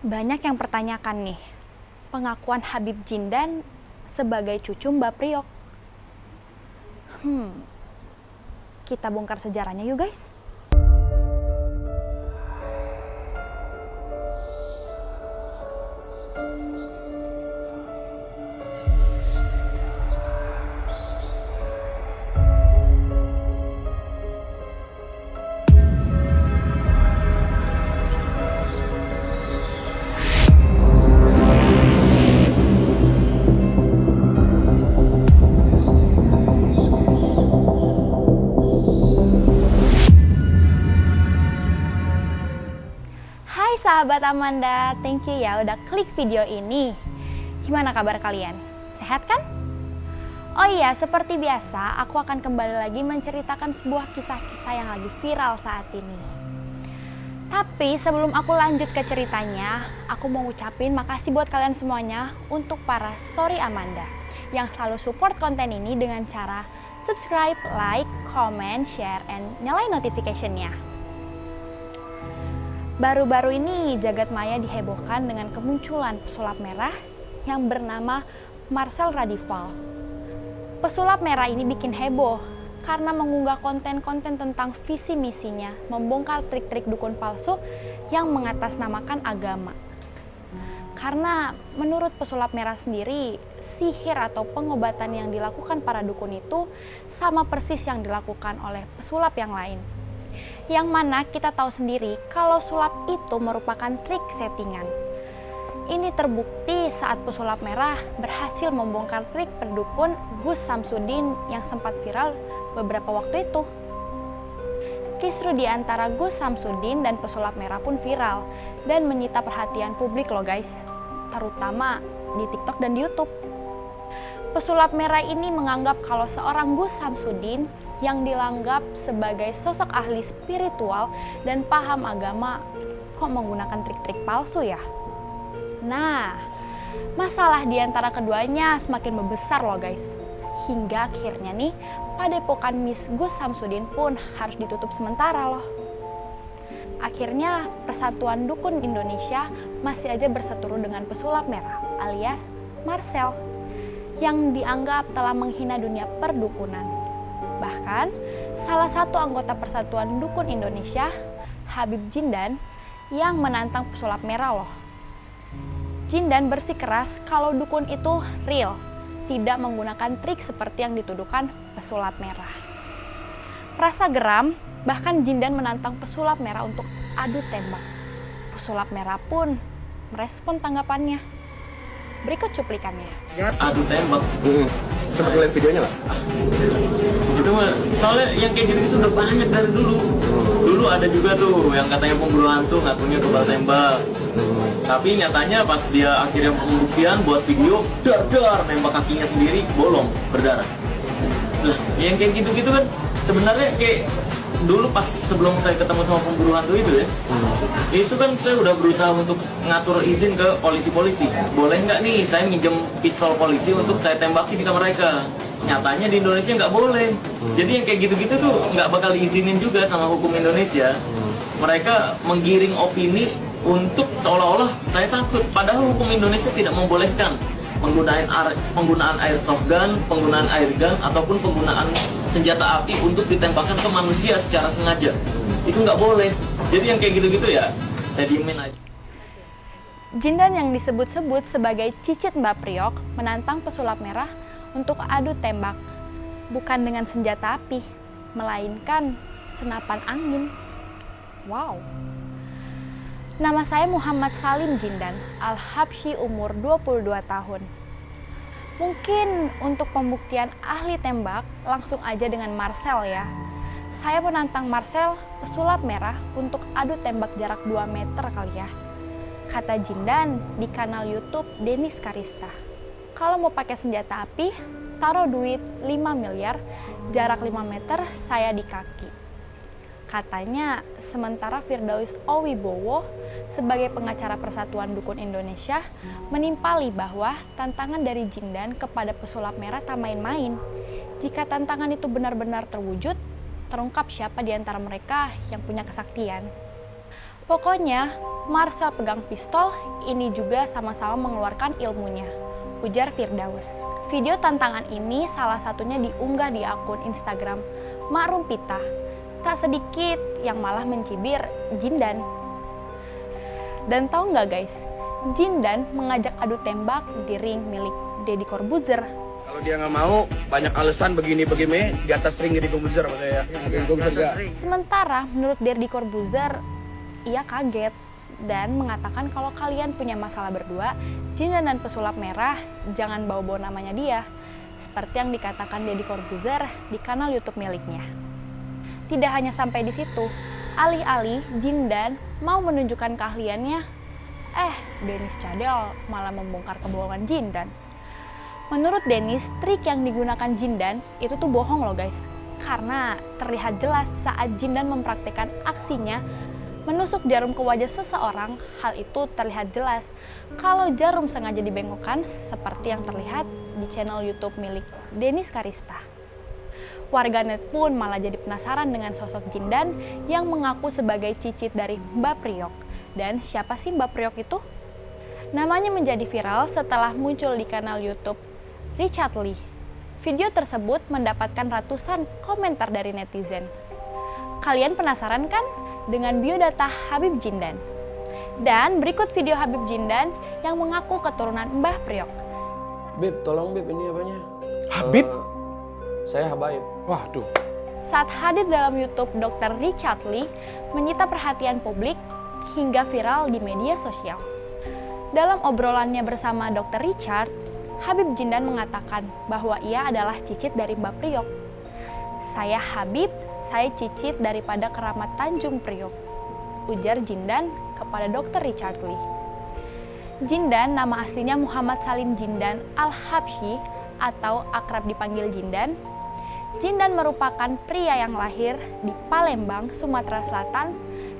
Banyak yang pertanyakan nih, pengakuan Habib Jindan sebagai cucu Mbak Priok. Kita bongkar sejarahnya yuk guys. Hai sahabat Amanda, thank you ya udah klik video ini. Gimana kabar kalian? Sehat kan? Oh iya, seperti biasa aku akan kembali lagi menceritakan sebuah kisah-kisah yang lagi viral saat ini. Tapi sebelum aku lanjut ke ceritanya, aku mau ucapin makasih buat kalian semuanya untuk para story Amanda yang selalu support konten ini dengan cara subscribe, like, comment, share, and nyalain notification-nya. Baru-baru ini jagat maya dihebohkan dengan kemunculan pesulap merah yang bernama Marcel Radival. Pesulap merah ini bikin heboh karena mengunggah konten-konten tentang visi misinya membongkar trik-trik dukun palsu yang mengatasnamakan agama. Karena menurut pesulap merah sendiri, sihir atau pengobatan yang dilakukan para dukun itu sama persis yang dilakukan oleh pesulap yang lain. Yang mana kita tahu sendiri kalau sulap itu merupakan trik settingan. Ini terbukti saat pesulap merah berhasil membongkar trik pendukun Gus Samsudin yang sempat viral beberapa waktu itu. Kisru di antara Gus Samsudin dan pesulap merah pun viral dan menyita perhatian publik loh guys, terutama di TikTok dan di YouTube. Pesulap merah ini menganggap kalau seorang Gus Samsudin yang dianggap sebagai sosok ahli spiritual dan paham agama kok menggunakan trik-trik palsu ya? Nah, masalah di antara keduanya semakin membesar loh guys. Hingga akhirnya nih, padepokan Miss Gus Samsudin pun harus ditutup sementara loh. Akhirnya Persatuan Dukun Indonesia masih aja berseteru dengan pesulap merah alias Marcel yang dianggap telah menghina dunia perdukunan. Bahkan, salah satu anggota Persatuan Dukun Indonesia, Habib Jindan, yang menantang pesulap merah loh. Jindan bersikeras kalau dukun itu real, tidak menggunakan trik seperti yang dituduhkan pesulap merah. Perasa geram, bahkan Jindan menantang pesulap merah untuk adu tembak. Pesulap merah pun merespon tanggapannya. Berikut cuplikannya. Adu tembak. Sempat ngeliat videonya nggak? Itu mah, soalnya yang kayak gitu udah banyak dari dulu. Dulu ada juga tuh yang katanya pemburu hantu ngakunya kebal tembak. Tapi nyatanya pas dia akhirnya pembuktian buat video, dar nembak kakinya sendiri bolong berdarah. Lah, yang kayak gitu-gitu kan sebenarnya kayak dulu pas sebelum saya ketemu sama pemburu hantu itu ya, itu kan saya udah berusaha untuk ngatur izin ke polisi-polisi. Boleh nggak nih saya minjem pistol polisi untuk saya tembaki di kamar mereka? Nyatanya di Indonesia nggak boleh. Jadi yang kayak gitu-gitu tuh nggak bakal diizinin juga sama hukum Indonesia. Mereka menggiring opini untuk seolah-olah saya takut. Padahal hukum Indonesia tidak membolehkan penggunaan airsoft gun, penggunaan air gun, ataupun penggunaan senjata api untuk ditembakkan ke manusia secara sengaja. Itu nggak boleh. Jadi yang kayak gitu-gitu ya, saya diemin aja. Jindan yang disebut-sebut sebagai cicit Mbak Priok menantang pesulap merah untuk adu tembak. Bukan dengan senjata api, melainkan senapan angin. Wow. Nama saya Muhammad Salim Jindan, Al-Habsyi, umur 22 tahun. Mungkin untuk pembuktian ahli tembak, langsung aja dengan Marcel ya. Saya menantang Marcel, pesulap merah, untuk adu tembak jarak 2 meter kali ya. Kata Jindan di kanal YouTube Denis Karista. Kalau mau pakai senjata api, taruh duit 5 miliar, jarak 5 meter, saya di kaki. Katanya, sementara Firdaus Owibowo sebagai pengacara Persatuan Dukun Indonesia menimpali bahwa tantangan dari Jindan kepada pesulap merah tak main-main. Jika tantangan itu benar-benar terwujud, terungkap siapa di antara mereka yang punya kesaktian. Pokoknya, Marcel pegang pistol, ini juga sama-sama mengeluarkan ilmunya, ujar Firdaus. Video tantangan ini salah satunya diunggah di akun Instagram Mak Rumpita. Tak sedikit yang malah mencibir Jindan. Dan tahu nggak guys, Jindan mengajak adu tembak di ring milik Deddy Corbuzier. Kalau dia nggak mau, banyak alasan begini-begini di atas ring Deddy Corbuzier maksudnya ya. Sementara menurut Deddy Corbuzier, ia kaget dan mengatakan kalau kalian punya masalah berdua, Jindan dan pesulap merah jangan bawa-bawa namanya dia. Seperti yang dikatakan Deddy Corbuzier di kanal YouTube miliknya. Tidak hanya sampai di situ, alih-alih Jindan mau menunjukkan keahliannya, Dennis Cadel malah membongkar kebohongan Jindan. Menurut Dennis, trik yang digunakan Jindan itu tuh bohong loh guys. Karena terlihat jelas saat Jindan mempraktikkan aksinya menusuk jarum ke wajah seseorang, hal itu terlihat jelas kalau jarum sengaja dibengkokkan seperti yang terlihat di channel YouTube milik Dennis Karista. Warganet pun malah jadi penasaran dengan sosok Jindan yang mengaku sebagai cicit dari Mbak Priok. Dan siapa sih Mbak Priok itu? Namanya menjadi viral setelah muncul di kanal YouTube Richard Lee. Video tersebut mendapatkan ratusan komentar dari netizen. Kalian penasaran kan dengan biodata Habib Jindan? Dan berikut video Habib Jindan yang mengaku keturunan Mbah Priok. Bib, tolong Bib, ini apanya? Habib? Saya Habaib. Waduh. Saat hadir dalam YouTube, Dr. Richard Lee menyita perhatian publik hingga viral di media sosial. Dalam obrolannya bersama Dr. Richard, Habib Jindan mengatakan bahwa ia adalah cicit dari Mbak Priok. Saya Habib, saya cicit daripada keramat Tanjung Priok, ujar Jindan kepada Dr. Richard Lee. Jindan nama aslinya Muhammad Salim Jindan Al-Habsyi atau akrab dipanggil Jindan. Jindan merupakan pria yang lahir di Palembang, Sumatera Selatan,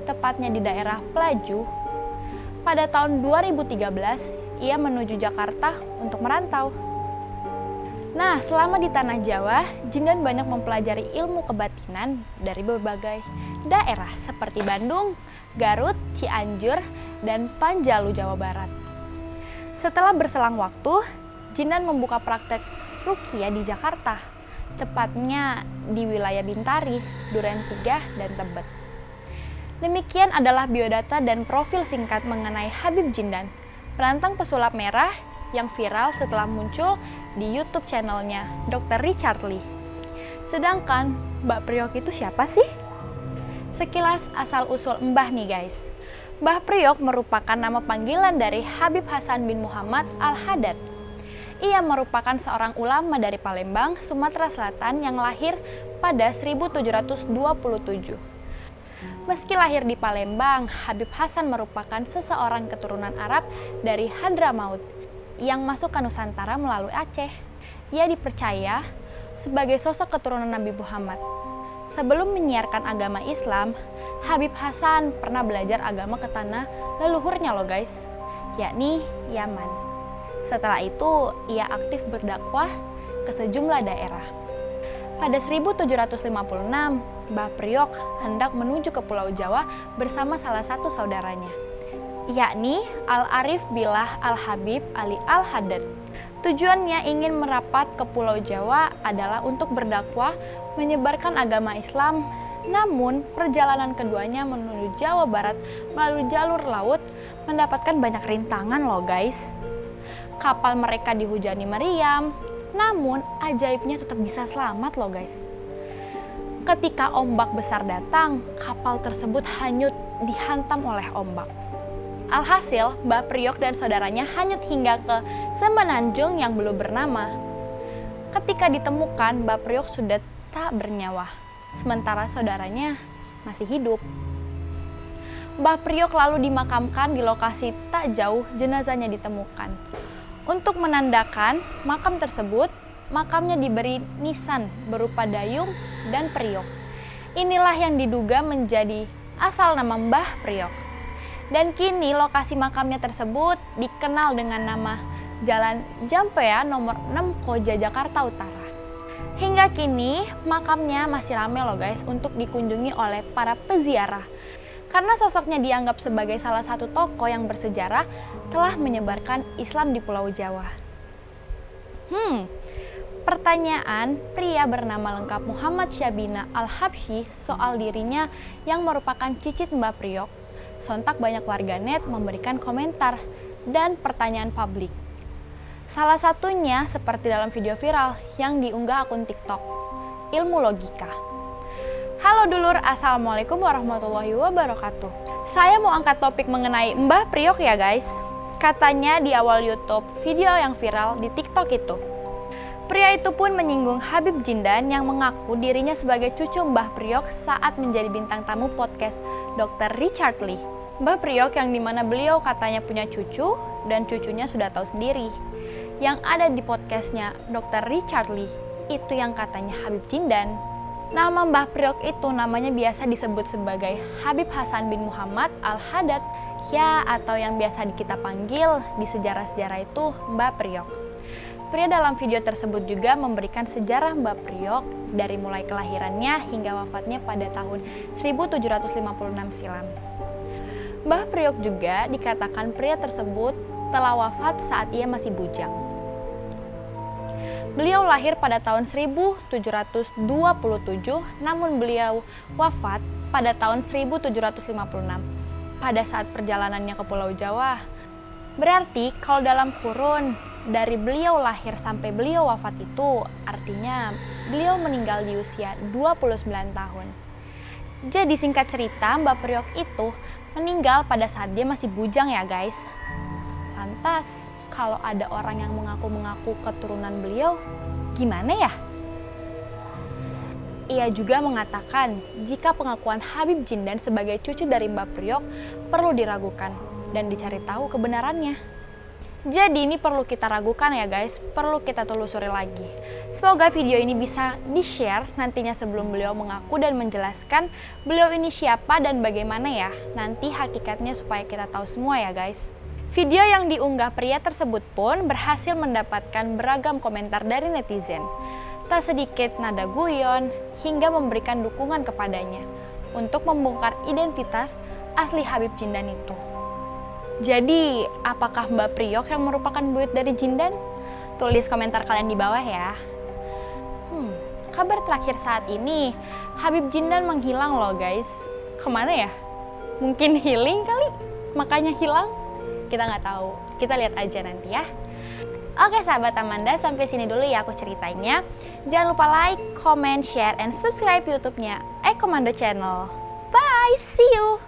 tepatnya di daerah Pelaju. Pada tahun 2013, ia menuju Jakarta untuk merantau. Nah, selama di Tanah Jawa, Jindan banyak mempelajari ilmu kebatinan dari berbagai daerah seperti Bandung, Garut, Cianjur, dan Panjalu, Jawa Barat. Setelah berselang waktu, Jindan membuka praktek ruqyah di Jakarta, tepatnya di wilayah Bintari, Duren 3, dan Tebet. Demikian adalah biodata dan profil singkat mengenai Habib Jindan, penantang pesulap merah yang viral setelah muncul di YouTube channelnya Dr. Richard Lee. Sedangkan Mbak Priok itu siapa sih? Sekilas asal-usul Mbah nih guys. Mbah Priok merupakan nama panggilan dari Habib Hasan bin Muhammad Al-Haddad. Ia merupakan seorang ulama dari Palembang, Sumatera Selatan yang lahir pada 1727. Meski lahir di Palembang, Habib Hasan merupakan seseorang keturunan Arab dari Hadramaut yang masuk ke Nusantara melalui Aceh. Ia dipercaya sebagai sosok keturunan Nabi Muhammad. Sebelum menyiarkan agama Islam, Habib Hasan pernah belajar agama ke tanah leluhurnya loh guys, yakni Yaman. Setelah itu, ia aktif berdakwah ke sejumlah daerah. Pada 1756, Mbah Priok hendak menuju ke Pulau Jawa bersama salah satu saudaranya, yakni Al-Arif Billah Al-Habib Ali Al-Haddad. Tujuannya ingin merapat ke Pulau Jawa adalah untuk berdakwah menyebarkan agama Islam. Namun, perjalanan keduanya menuju Jawa Barat melalui jalur laut mendapatkan banyak rintangan loh guys. Kapal mereka dihujani meriam, namun ajaibnya tetap bisa selamat loh guys. Ketika ombak besar datang, kapal tersebut hanyut dihantam oleh ombak. Alhasil, Mbah Priok dan saudaranya hanyut hingga ke semenanjung yang belum bernama. Ketika ditemukan, Mbah Priok sudah tak bernyawa, sementara saudaranya masih hidup. Mbah Priok lalu dimakamkan di lokasi tak jauh jenazahnya ditemukan. Untuk menandakan makam tersebut, makamnya diberi nisan berupa dayung dan priok. Inilah yang diduga menjadi asal nama Mbah Priok. Dan kini lokasi makamnya tersebut dikenal dengan nama Jalan Jampea nomor 6 Koja Jakarta Utara. Hingga kini makamnya masih ramai loh guys untuk dikunjungi oleh para peziarah. karena sosoknya dianggap sebagai salah satu tokoh yang bersejarah telah menyebarkan Islam di Pulau Jawa. Pertanyaan pria bernama lengkap Muhammad Syabina Al-Habsyi soal dirinya yang merupakan cicit Mbah Priok. Sontak banyak warganet memberikan komentar dan pertanyaan publik. Salah satunya seperti dalam video viral yang diunggah akun TikTok, Ilmu Logika. Halo dulur, assalamualaikum warahmatullahi wabarakatuh. Saya mau angkat topik mengenai Mbah Priok ya guys. Katanya di awal YouTube video yang viral di TikTok itu. Pria itu pun menyinggung Habib Jindan yang mengaku dirinya sebagai cucu Mbah Priok saat menjadi bintang tamu podcast Dr. Richard Lee. Mbah Priok yang dimana beliau katanya punya cucu dan cucunya sudah tahu sendiri. Yang ada di podcastnya Dr. Richard Lee itu yang katanya Habib Jindan. Nama Mbah Priok itu namanya biasa disebut sebagai Habib Hasan bin Muhammad Al-Haddad ya, atau yang biasa kita panggil di sejarah-sejarah itu Mbah Priok. Pria dalam video tersebut juga memberikan sejarah Mbah Priok dari mulai kelahirannya hingga wafatnya pada tahun 1756 silam. Mbah Priok juga dikatakan pria tersebut telah wafat saat ia masih bujang. Beliau lahir pada tahun 1727, namun beliau wafat pada tahun 1756 pada saat perjalanannya ke Pulau Jawa. Berarti kalau dalam kurun dari beliau lahir sampai beliau wafat itu artinya beliau meninggal di usia 29 tahun. Jadi singkat cerita, Mbah Priok itu meninggal pada saat dia masih bujang ya guys. Lantas kalau ada orang yang mengaku-mengaku keturunan beliau, gimana ya? Ia juga mengatakan jika pengakuan Habib Jindan sebagai cucu dari Mbah Priok perlu diragukan dan dicari tahu kebenarannya. Jadi ini perlu kita ragukan ya guys, perlu kita telusuri lagi. Semoga video ini bisa di-share nantinya sebelum beliau mengaku dan menjelaskan beliau ini siapa dan bagaimana ya. Nanti hakikatnya supaya kita tahu semua ya guys. Video yang diunggah pria tersebut pun berhasil mendapatkan beragam komentar dari netizen. Tak sedikit nada guyon hingga memberikan dukungan kepadanya untuk membongkar identitas asli Habib Jindan itu. Jadi, apakah Mbah Priok yang merupakan buyut dari Jindan? Tulis komentar kalian di bawah ya. Kabar terakhir saat ini, Habib Jindan menghilang loh guys. Kemana ya? Mungkin healing kali? Makanya hilang? Kita nggak tahu. Kita lihat aja nanti ya. Oke sahabat Amanda, sampai sini dulu ya aku ceritainnya. Jangan lupa like, comment, share, and subscribe YouTube-nya Ekomando Channel. Bye, see you!